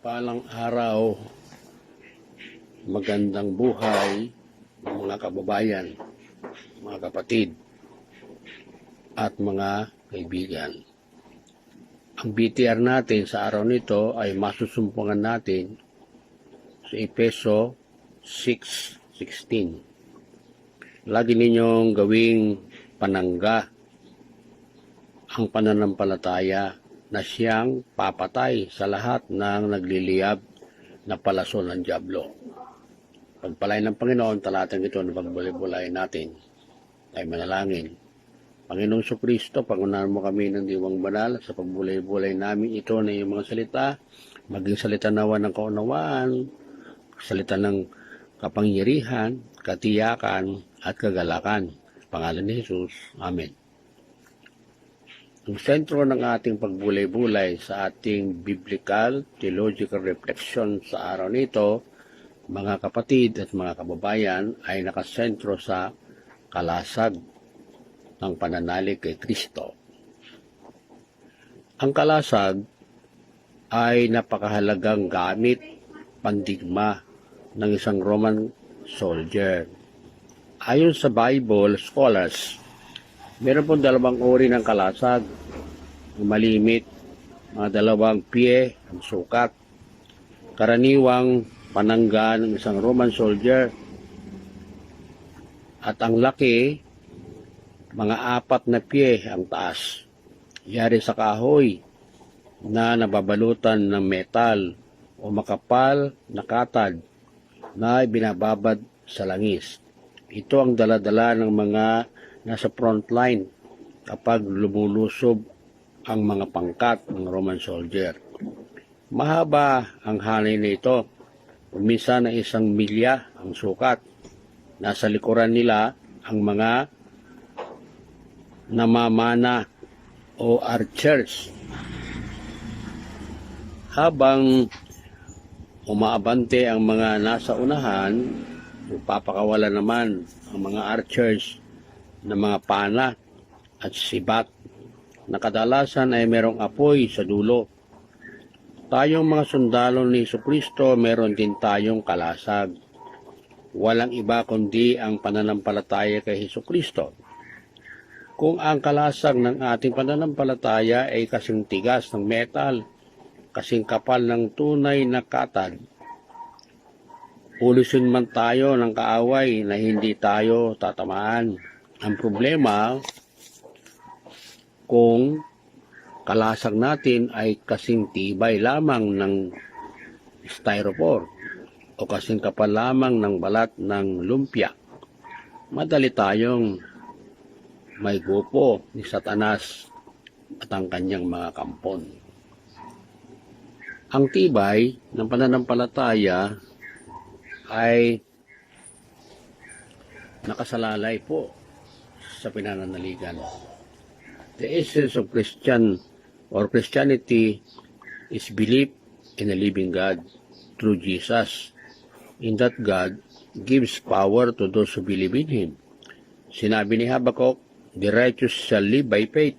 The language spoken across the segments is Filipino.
Palang araw, magandang buhay, mga kababayan, mga kapatid, at mga kaibigan. Ang BTR natin sa araw nito ay masusumpungan natin sa Efeso 6:16. Lagi ninyong gawing panangga ang pananampalataya na siyang papatay sa lahat ng nagliliyab na palaso ng dyablo. Pagpalain ng Panginoon, talatang ito na pagbulay-bulay natin ay manalangin. Panginoong Kristo, pangunahan mo kami ng diwang banal sa pagbulay-bulay namin ito na iyong mga salita, maging salita nawa ng kaunawaan, salita ng kapangyarihan, katiyakan, at kagalakan. Pangalan ni Jesus. Amen. Ang sentro ng ating pagbulay-bulay sa ating biblical theological reflection sa araw nito, mga kapatid at mga kababayan, ay nakasentro sa kalasag ng pananalig kay Kristo. Ang kalasag ay napakahalagang gamit, pandigma ng isang Roman soldier. Ayon sa Bible scholars, meron pong dalawang uri ng kalasag, malimit, mga 2 pie ang sukat. Karaniwang panangga ng isang Roman soldier, at ang laki, mga 4 na pie ang taas. Yari sa kahoy na nababalutan ng metal o makapal na katad na binababad sa langis. Ito ang daladala ng mga nasa front line kapag lumulusob ang mga pangkat ng Roman soldier. Mahaba ang hanay na ito, minsan na 1 milya ang sukat. Nasa likuran nila ang mga namamana o archers. Habang umaabante ang mga nasa unahan, papakawala naman ang mga archers ng mga pana at sibat na kadalasan ay merong apoy sa dulo. Tayong mga sundalo ni Jesucristo, meron din tayong kalasag. Walang iba kundi ang pananampalataya kay Jesucristo. Kung ang kalasag ng ating pananampalataya ay kasing tigas ng metal, kasing kapal ng tunay na katad, ulisin man tayo ng kaaway na hindi tayo tatamaan. Ang problema, kung kalasag natin ay kasing tibay lamang ng styrofoam o kasing kapal lamang ng balat ng lumpia, madali tayong may gupo ni Satanas at ang kanyang mga kampon. Ang tibay ng pananampalataya ay nakasalalay po sa pinananaligan. The essence of Christianity is belief in a living God through Jesus, in that God gives power to those who believe in Him. Sinabi ni Habakkuk, "The righteous shall live by faith."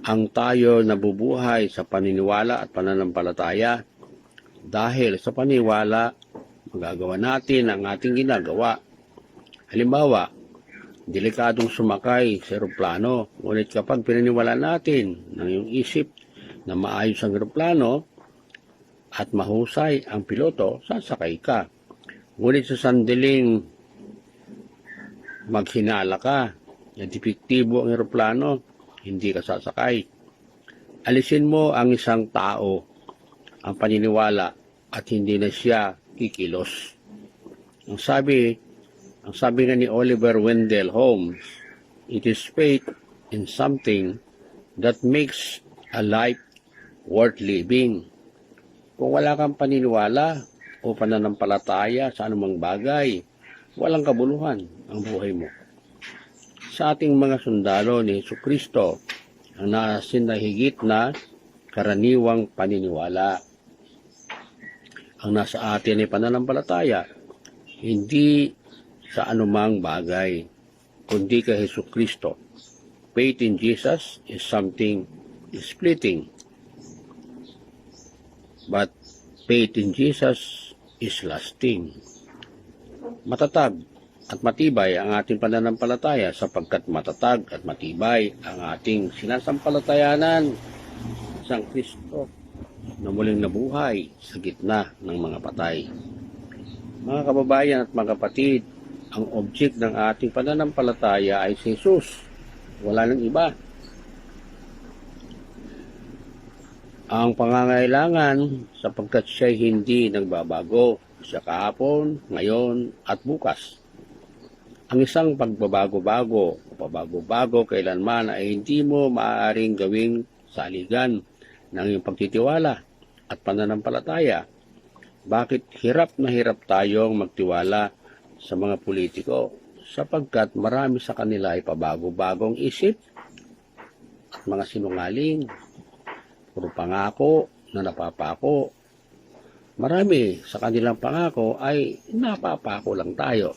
Ang tayo nabubuhay sa paniniwala at pananampalataya. Dahil sa paniniwala, magagawa natin ang ating ginagawa. Halimbawa, delikadong sumakay sa eroplano, ngunit kapag pinaniwala natin ng iyong isip na maayos ang eroplano at mahusay ang piloto, sasakay ka. Ngunit sa sandaling maghinala ka, na depektibo ang eroplano, hindi ka sasakay. Alisin mo ang isang tao, ang paniniwala, at hindi na siya kikilos. Ang sabi nga ni Oliver Wendell Holmes, it is faith in something that makes a life worth living. Kung wala kang paniniwala o pananampalataya sa anumang bagay, walang kabuluhan ang buhay mo. Sa ating mga sundalo ni Jesucristo, ang nasin na higit na karaniwang paniniwala. Ang nasa atin ay pananampalataya, hindi sa anumang bagay, kundi kay Jesucristo. Faith in Jesus is something splitting. but faith in Jesus is lasting. Matatag at matibay ang ating pananampalataya sapagkat matatag at matibay ang ating sinasampalatayanan sa Kristo na muling nabuhay sa gitna ng mga patay. Mga kababayan at mga kapatid, ang object ng ating pananampalataya ay si Jesus. Wala nang iba. Ang pangangailangan sapagkat siya hindi nagbabago. Siya kahapon, ngayon at bukas. Ang isang pagbabago-bago o pabago-bago kailanman ay hindi mo maaaring gawing saligan ng iyong pagtitiwala at pananampalataya. Bakit hirap na hirap tayong magtiwala sa mga politiko? Sapagkat marami sa kanila ay pabago-bagong isip at mga sinungaling. Puro pangako na napapako. Marami sa kanilang pangako ay napapako lang tayo.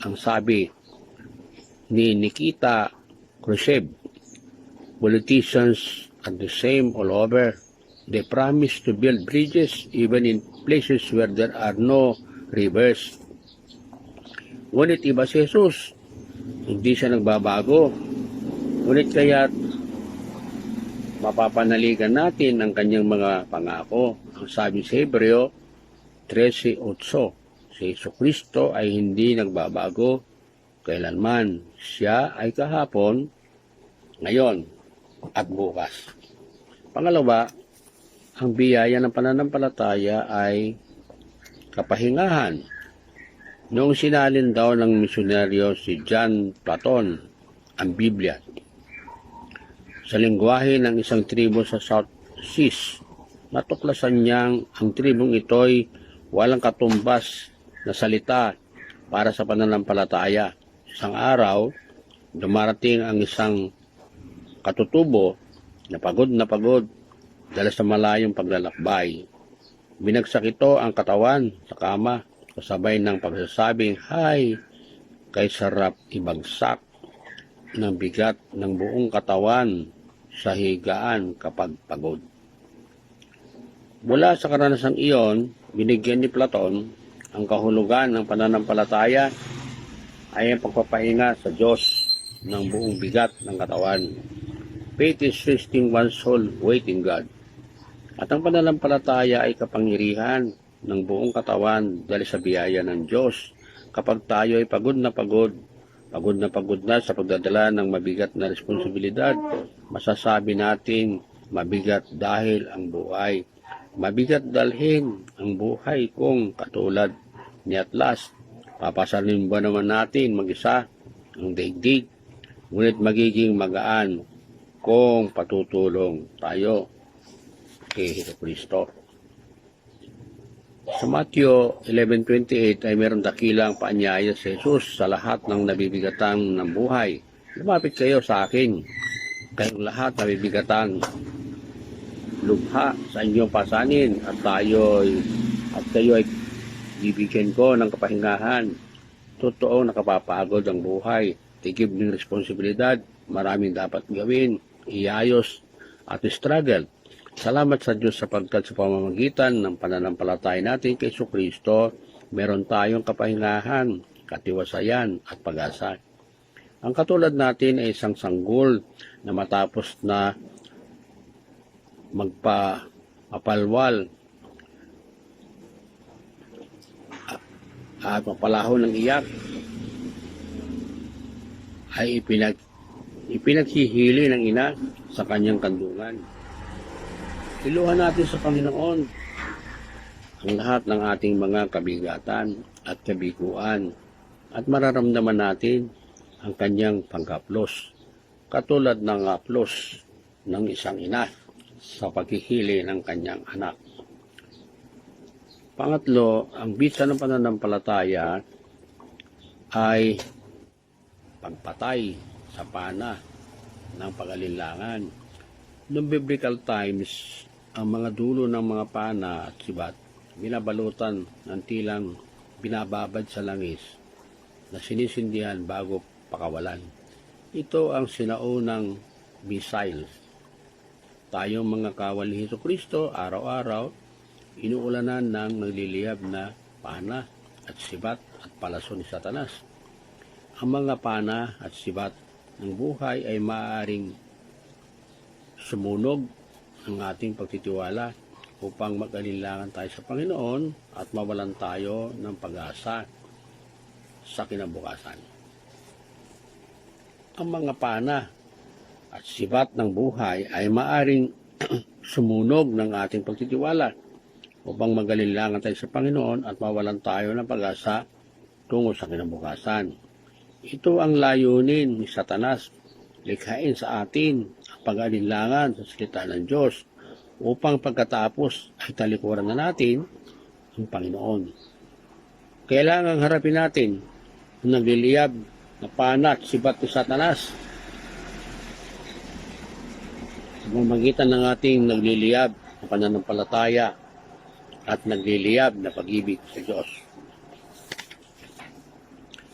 Ang sabi ni Nikita Khrushchev, politicians are the same all over. They promise to build bridges even in places where there are no rivers. Ngunit iba si Jesus, hindi siya nagbabago. Ngunit kaya't mapapanaligan natin ang kanyang mga pangako. Ang sabi sa Hebreo 13:8, si Jesucristo ay hindi nagbabago kailanman. Siya ay kahapon, ngayon, at bukas. Pangalawa, ang biyaya ng pananampalataya ay kapahingahan. Noong sinalin daw ng misyonaryo si John Platon ang Biblia sa lengguwahe ng isang tribo sa South Seas, natuklasan niyang ang tribong ito'y walang katumbas na salita para sa pananampalataya. Isang araw, dumarating ang isang katutubo na pagod dahil sa malayong paglalakbay. Binagsak ito ang katawan sa kama kasabay ng pagsasabing, "Hay, kay sarap ibagsak ng bigat ng buong katawan sa higaan kapag pagod." Mula sa karanasang iyon, binigyan ni Platon ang kahulugan ng pananampalataya ay ang pagpapahinga sa Diyos ng buong bigat ng katawan. Faith is resting one's soul, weight in God. At ang pananampalataya ay kapangyarihan ng buong katawan dahil sa biyaya ng Diyos. Kapag tayo ay pagod na sa pagdadala ng mabigat na responsibilidad, masasabi natin mabigat dahil ang buhay. Mabigat dalhin ang buhay kung katulad ni Atlas. Papasalin ba naman natin mag-isa ang daigdig, ngunit magiging magaan kung patutulong tayo kay Jesucristo. Sa Matthew 11:28 ay mayroong dakilang paanyaya sa Jesus sa lahat ng nabibigatan ng buhay. Lumapit kayo sa akin, kayong lahat nabibigatan lubha sa inyong pasanin at kayo ay bibigyan ko ng kapahingahan. Totoo nakapapagod ang buhay, tigib ng responsibilidad, maraming dapat gawin, iayos at struggle. Salamat sa Diyos sapagkat sa pamamagitan ng pananampalataya natin kay Jesucristo, meron tayong kapahingahan, katiwasayan at pag-asa. Ang katulad natin ay isang sanggol na matapos na magpapalwal at mapalaho ng iyak ay ipinaghihili ng ina sa kanyang kandungan. Iluhan natin sa Panginoon ang lahat ng ating mga kabigatan at kabiguan at mararamdaman natin ang kanyang pagkaplos, katulad ng haplos ng isang ina sa paghihili ng kanyang anak. Pangatlo, ang bisa ng pananampalataya ay pagpatay sa pana ng pag-alinlangan. Noong biblical times, ang mga dulo ng mga pana at sibat binabalutan ng tilang binababad sa langis na sinisindihan bago pakawalan. Ito ang sinaunang missile. Tayong mga kawal ni Jesucristo, araw-araw inuulanan ng nagliliyab na pana at sibat at palaso ni Satanas. Ang mga pana at sibat ng buhay ay maaaring sumunog ang ating pagtitiwala upang mag-alinlangan tayo sa Panginoon at mawalan tayo ng pag-asa sa kinabukasan. Ang mga pana at sibat ng buhay ay maaaring sumunog ng ating pagtitiwala upang mag-alinlangan tayo sa Panginoon at mawalan tayo ng pag-asa tungo sa kinabukasan. Ito ang layunin ni Satanas, likhain sa atin ang pag-alinlangan sa salita ng Diyos upang pagkatapos ay talikuran na natin ang Panginoon. Kailangang harapin natin ang nagliliyab na pana at sibat ni Satanas sa pamamagitan ng ating nagliliyab na pananampalataya at nagliliyab na pag-ibig sa Diyos.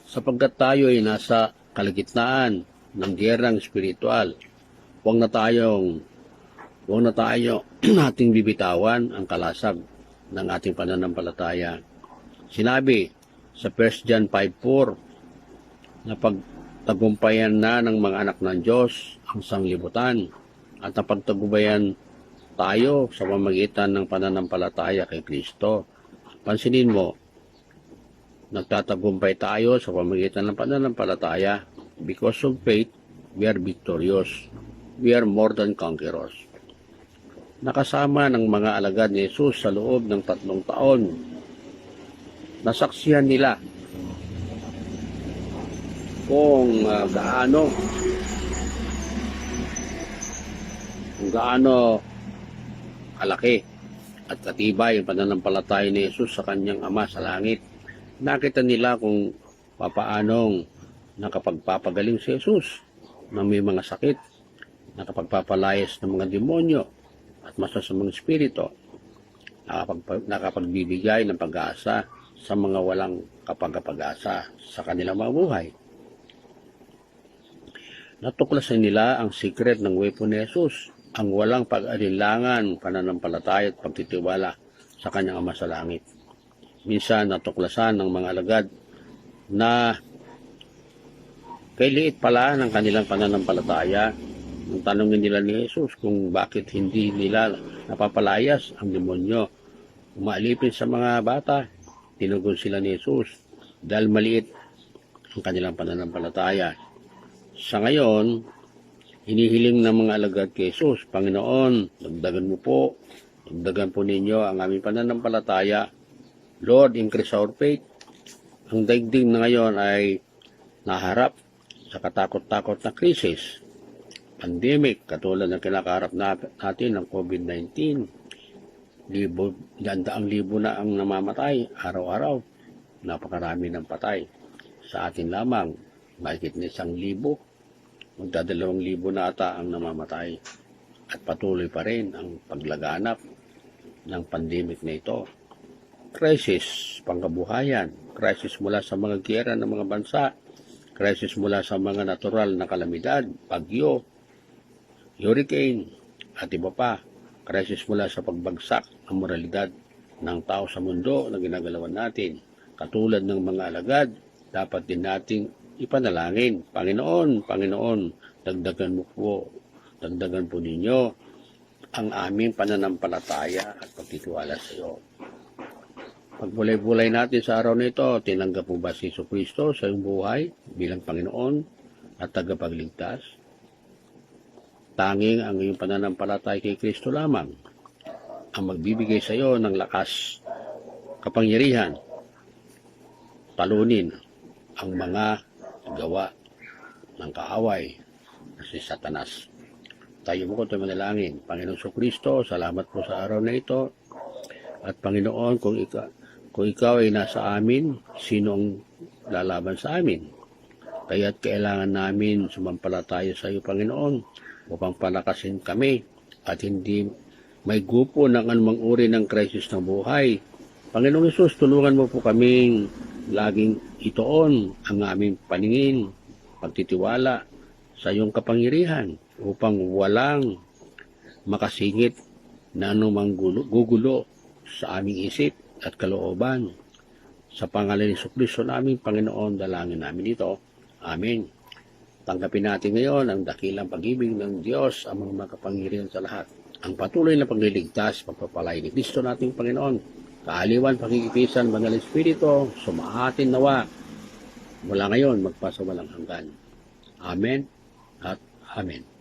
Sapagkat tayo ay nasa kalagitnaan ng gyerang espiritual, huwag na tayo ating bibitawan ang kalasag ng ating pananampalataya. Sinabi sa 1 John 5:4 na pagtagumpayan na ng mga anak ng Diyos ang sanglibutan at napagtagumpayan tayo sa pamamagitan ng pananampalataya kay Kristo. Pansinin mo, nagtatagumpay tayo sa pamamagitan ng pananampalataya. Because of faith, we are victorious. We are more than conquerors. Nakasama ng mga alagad ni Jesus sa loob ng 3 taon. Nasaksihan nila kung gaano kalaki at katibay ang pananampalataya ni Jesus sa kanyang Ama sa langit. Nakita nila kung papaanong nakapagpapagaling si Jesus na may mga sakit, nakapagpapalayas ng mga demonyo at masasamang espiritu, nakapagbibigay ng pag-asa sa mga walang kapag-asa sa kanilang mga buhay. Natuklasan nila ang secret ng weapon ni Jesus, ang walang pag-alinlangan, pananampalataya at pagtitiwala sa kanyang Ama sa langit. Minsan natuklasan ng mga alagad na kay liit pala ng kanilang pananampalataya. Nung tanongin nila ni Jesus kung bakit hindi nila napapalayas ang demonyo, umaalipin sa mga bata, tinugon sila ni Jesus dahil maliit ang kanilang pananampalataya. Sa ngayon, hinihiling ng mga alagad kay Jesus, Panginoon, dagdagan mo po, dagdagan po ninyo ang aming pananampalataya. Lord, increase our faith. Ang daigdig na ngayon ay naharap sa katakot-takot na krisis, pandemic, katulad ng kinakaharap natin ng COVID-19. Daang libo na ang namamatay araw-araw. Napakarami ng patay. Sa atin lamang, mahigit na 1,000. Magda2,000 na ata ang namamatay. At patuloy pa rin ang paglaganap ng pandemic na ito. Crisis, pangkabuhayan, crisis mula sa mga giyera ng mga bansa, crisis mula sa mga natural na kalamidad, bagyo, hurricane, at iba pa. Crisis mula sa pagbagsak ng moralidad ng tao sa mundo na ginagalawan natin. Katulad ng mga alagad, dapat din nating ipanalangin. Panginoon, dagdagan po ninyo ang aming pananampalataya at pagtitiwala sa iyo. Pagbulay-bulay natin sa araw na ito, tinanggap mo ba si Jesucristo sa iyong buhay bilang Panginoon at tagapagligtas? Tanging ang iyong pananampalataya kay Kristo lamang ang magbibigay sa iyo ng lakas, kapangyarihan, talunin ang mga gawa ng kaaway na si Satanas. Tayo mo ko tayo manalangin. Panginoon Jesucristo, salamat po sa araw na ito. At Panginoon, kung ikaw ay nasa amin, sino ang lalaban sa amin? Kaya't kailangan namin sumampalataya sa iyo, Panginoon, upang palakasin kami at hindi may gupo ng anumang uri ng krisis ng buhay. Panginoong Hesus, tulungan mo po kaming laging itoon ang aming paningin, pagtitiwala sa iyong kapangyarihan upang walang makasingit na anumang gugulo sa aming isip at kalooban. Sa pangalan ni Jesucristo naming Panginoon, dalangin namin ito. Amen. Tanggapin natin ngayon ang dakilang pag-ibig ng Diyos, ang mga makapangyarihan sa lahat. Ang patuloy na pagliligtas, pagpapalay ni Kristo nating Panginoon, kaaliwan, pagkikipisan, Banal Espiritu, sumaatin nawa, mula ngayon, magpasawalang hanggan. Amen at Amen.